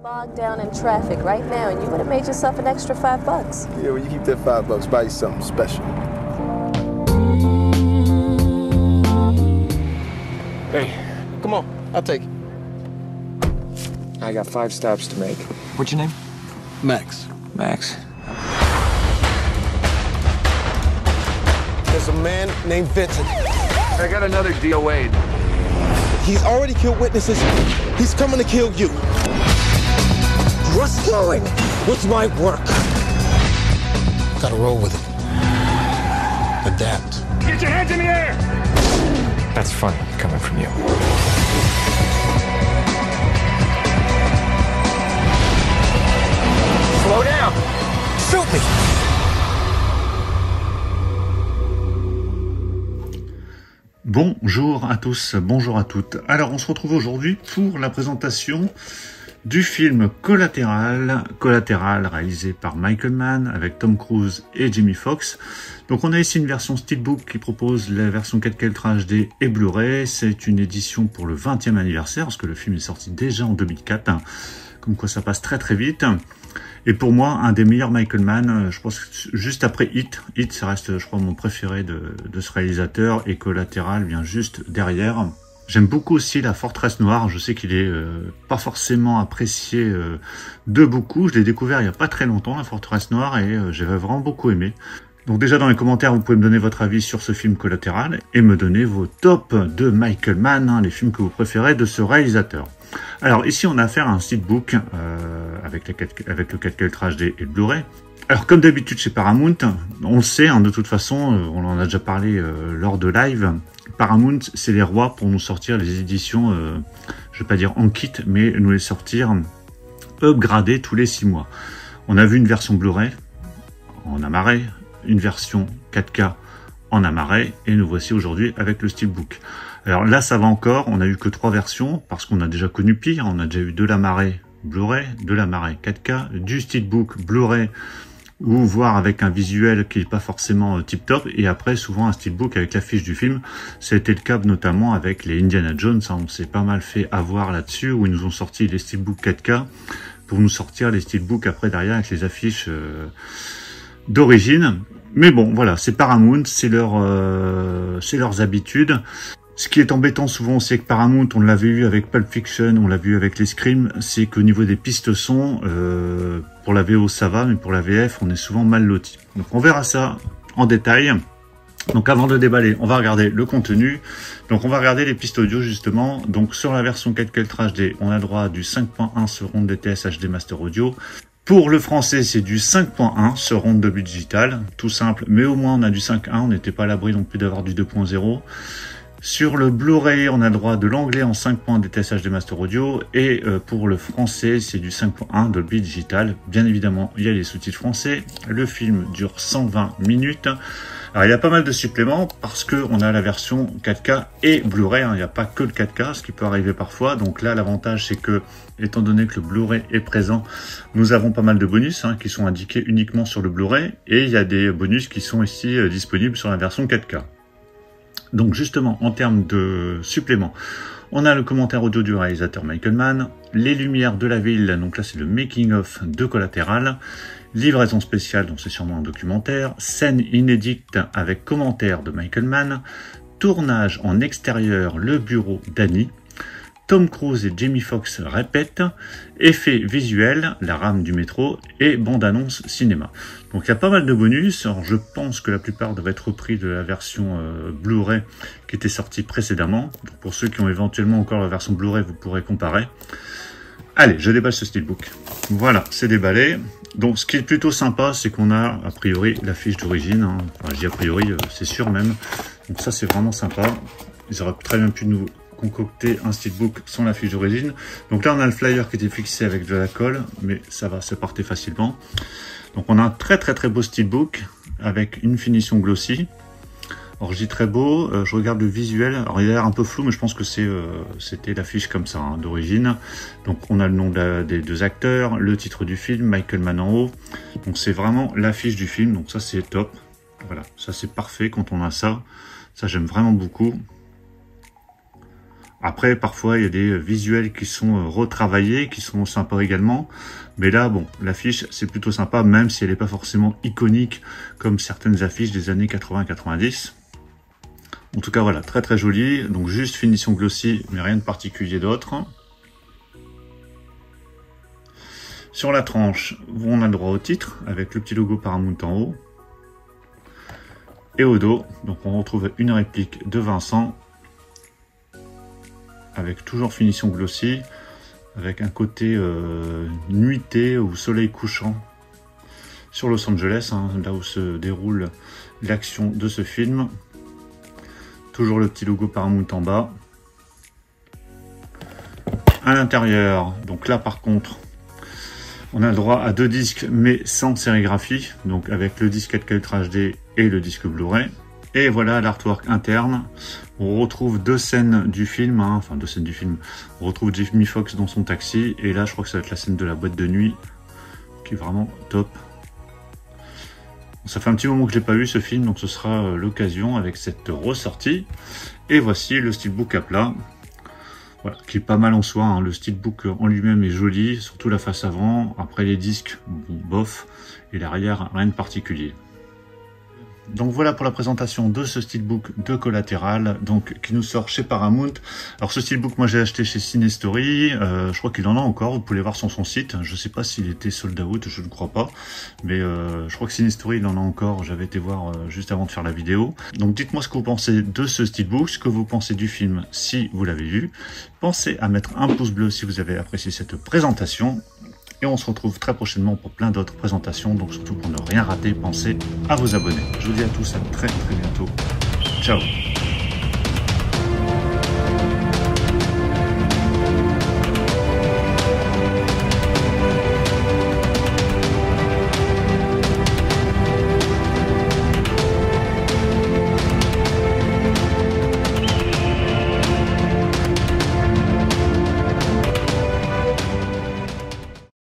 Bogged down in traffic right now, and you would have made yourself an extra $5. Yeah, well, you keep that $5, buy you something special. Hey, come on, I'll take it. I got 5 stops to make. What's your name? Max. Max. There's a man named Vincent. I got another DOA. He's already killed witnesses. He's coming to kill you. Wrestling with my work. Gotta roll with it. Adapt. Get your hands in the air! That's funny coming from you. Slow down! Shoot me! Bonjour à tous, bonjour à toutes. Alors on se retrouve aujourd'hui pour la présentation du film Collateral réalisé par Michael Mann avec Tom Cruise et Jamie Foxx. Donc on a ici une version Steelbook qui propose la version 4K Ultra HD et Blu-ray. C'est une édition pour le 20e anniversaire parce que le film est sorti déjà en 2004. Comme quoi ça passe très très vite. Et pour moi, un des meilleurs Michael Mann, je pense que juste après Hit, ça reste, je crois, mon préféré de ce réalisateur, et Collateral vient juste derrière. J'aime beaucoup aussi La Forteresse Noire, je sais qu'il est pas forcément apprécié de beaucoup, je l'ai découvert il y a pas très longtemps, La Forteresse Noire, et j'avais vraiment beaucoup aimé. Donc déjà dans les commentaires, vous pouvez me donner votre avis sur ce film Collateral, et me donner vos tops de Michael Mann, hein, les films que vous préférez de ce réalisateur. Alors ici on a affaire à un Steelbook avec le 4K Ultra HD et le Blu-ray. Alors comme d'habitude chez Paramount, on le sait, hein, de toute façon, on en a déjà parlé lors de live, Paramount c'est les rois pour nous sortir les éditions, je vais pas dire en kit, mais nous les sortir upgradées tous les 6 mois. On a vu une version Blu-ray en amarré, une version 4K en amarré, et nous voici aujourd'hui avec le Steelbook. Alors là, ça va encore, on n'a eu que 3 versions, parce qu'on a déjà connu pire, on a déjà eu de l'amarré Blu-ray, de l'amarré 4K, du Steelbook Blu-ray, ou voire avec un visuel qui n'est pas forcément tip-top, et après souvent un Steelbook avec l'affiche du film. Ça a été le cas notamment avec les Indiana Jones, hein, on s'est pas mal fait avoir là-dessus, où ils nous ont sorti les Steelbook 4K, pour nous sortir les Steelbook après derrière avec les affiches d'origine. Mais bon, voilà, c'est Paramount, c'est leurs habitudes. Ce qui est embêtant souvent, c'est que Paramount, on l'avait eu avec Pulp Fiction, on l'a vu avec les Scream, c'est qu'au niveau des pistes son, pour la VO ça va, mais pour la VF, on est souvent mal loti. Donc on verra ça en détail. Donc avant de déballer, on va regarder le contenu. Donc on va regarder les pistes audio justement. Donc sur la version 4K Ultra HD, on a droit du 5.1 Surround DTS HD Master Audio. Pour le français, c'est du 5.1 Surround Dolby Digital, tout simple, mais au moins on a du 5.1, on n'était pas à l'abri non plus d'avoir du 2.0. Sur le Blu-ray, on a droit de l'anglais en 5.1 DTS HD Master Audio, et pour le français, c'est du 5.1 Dolby Digital. Bien évidemment, il y a les sous-titres français. Le film dure 120 minutes. Alors, il y a pas mal de suppléments parce que on a la version 4K et Blu-ray, hein. Il n'y a pas que le 4K, ce qui peut arriver parfois. Donc là, l'avantage, c'est que, étant donné que le Blu-ray est présent, nous avons pas mal de bonus, hein, qui sont indiqués uniquement sur le Blu-ray, et il y a des bonus qui sont ici disponibles sur la version 4K. Donc justement, en termes de suppléments, on a le commentaire audio du réalisateur Michael Mann, les lumières de la ville, donc là c'est le making-of de Collateral, livraison spéciale, donc c'est sûrement un documentaire, scène inédite avec commentaire de Michael Mann, tournage en extérieur, le bureau d'Annie, Tom Cruise et Jamie Foxx répètent, effets visuels, la rame du métro, et bande-annonce cinéma. Donc il y a pas mal de bonus. Alors je pense que la plupart doivent être repris de la version Blu-ray qui était sortie précédemment. Donc, pour ceux qui ont éventuellement encore la version Blu-ray, vous pourrez comparer. Allez, je déballe ce Steelbook. Voilà, c'est déballé. Donc ce qui est plutôt sympa, c'est qu'on a a priori l'affiche d'origine. Hein. Enfin, je dis a priori, c'est sûr même. Donc ça c'est vraiment sympa. Ils auraient très bien pu nous concocter un Steelbook sans la fiche d'origine. Donc là on a le flyer qui était fixé avec de la colle, mais ça va, ça partait facilement. Donc on a un très beau Steelbook avec une finition glossy. Alors je dis très beau, je regarde le visuel, alors il a l'air un peu flou, mais je pense que c'était l'affiche comme ça, hein, d'origine. Donc on a le nom des 2 acteurs, le titre du film, Michael Mann en haut. Donc c'est vraiment l'affiche du film, donc ça c'est top. Voilà, ça c'est parfait quand on a ça. Ça j'aime vraiment beaucoup. Après, parfois, il y a des visuels qui sont retravaillés, qui sont sympas également. Mais là, bon, l'affiche, c'est plutôt sympa, même si elle n'est pas forcément iconique comme certaines affiches des années 80-90. En tout cas, voilà, très très joli. Donc, juste finition glossy, mais rien de particulier d'autre. Sur la tranche, on a le droit au titre, avec le petit logo Paramount en haut. Et au dos, donc on retrouve une réplique de Vincent, avec toujours finition glossy, avec un côté nuitée ou soleil couchant sur Los Angeles, hein, là où se déroule l'action de ce film. Toujours le petit logo Paramount en bas. À l'intérieur, donc là par contre, on a le droit à 2 disques mais sans sérigraphie, donc avec le disque 4K Ultra HD et le disque Blu-ray. Et voilà l'artwork interne. On retrouve 2 scènes du film, hein, enfin 2 scènes du film. On retrouve Jamie Foxx dans son taxi, et là je crois que ça va être la scène de la boîte de nuit, qui est vraiment top. Ça fait un petit moment que je l'ai pas vu ce film, donc ce sera l'occasion avec cette ressortie. Et voici le steelbook à plat, voilà, qui est pas mal en soi, hein. Le steelbook en lui-même est joli, surtout la face avant. Après les disques, bon, bof, et l'arrière, rien de particulier. Donc voilà pour la présentation de ce steelbook de Collateral, donc qui nous sort chez Paramount. Alors ce steelbook, moi j'ai acheté chez Cinestory, je crois qu'il en a encore, vous pouvez le voir sur son site. Je sais pas s'il était sold out, je ne crois pas, mais je crois que Cinestory il en a encore, j'avais été voir juste avant de faire la vidéo. Donc dites-moi ce que vous pensez de ce steelbook, ce que vous pensez du film si vous l'avez vu. Pensez à mettre un pouce bleu si vous avez apprécié cette présentation. Et on se retrouve très prochainement pour plein d'autres présentations. Donc surtout pour ne rien rater, pensez à vous abonner. Je vous dis à tous à très très bientôt. Ciao.